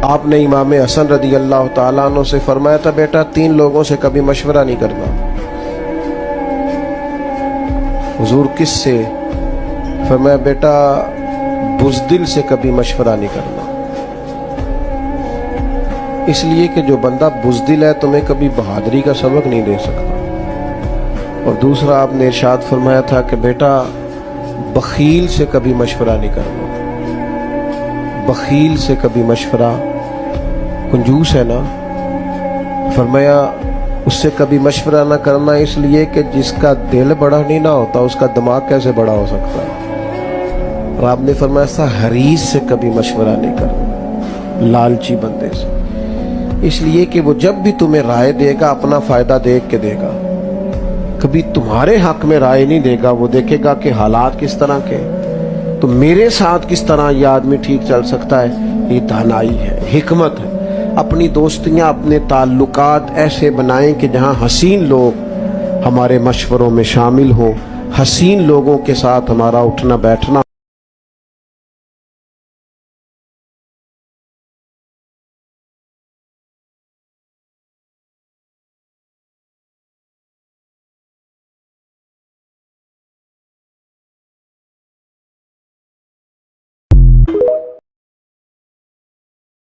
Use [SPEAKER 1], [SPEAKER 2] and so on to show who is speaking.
[SPEAKER 1] आपने इमाम हसन रदी अल्लाह ताला अन्हु से फरमाया था, बेटा 3 लोगों से कभी मशवरा नहीं करना। हुजूर किस से? फरमाया, बेटा बुज़दिल से कभी मशवरा नहीं करना, इसलिए कि जो बंदा बुज़दिल है तुम्हें कभी बहादुरी का सबक नहीं दे सकता। और दूसरा आपने इरशाद फरमाया था कि बेटा बखील से कभी मशवरा नहीं करना, बखील से कभी मशवरा, कंजूस है ना, फरमाया उससे कभी मशवरा ना करना, इसलिए कि जिसका दिल बड़ा नहीं ना होता उसका दिमाग कैसे बड़ा हो सकता है। और आपने फरमाया ऐसा हरीस से कभी मशवरा नहीं करना, लालची बंदे से, इसलिए कि वो जब भी तुम्हें राय देगा अपना फायदा देख के देगा, कभी तुम्हारे हक में राय नहीं देगा। वो देखेगा कि हालात किस तरह के, तो मेरे साथ किस तरह ये आदमी ठीक चल सकता है। ये दानाई है, हिकमत है। अपनी दोस्तियां, अपने ताल्लुकात ऐसे बनाएं कि जहां हसीन लोग हमारे मशवरों में शामिल हो, हसीन लोगों के साथ हमारा उठना बैठना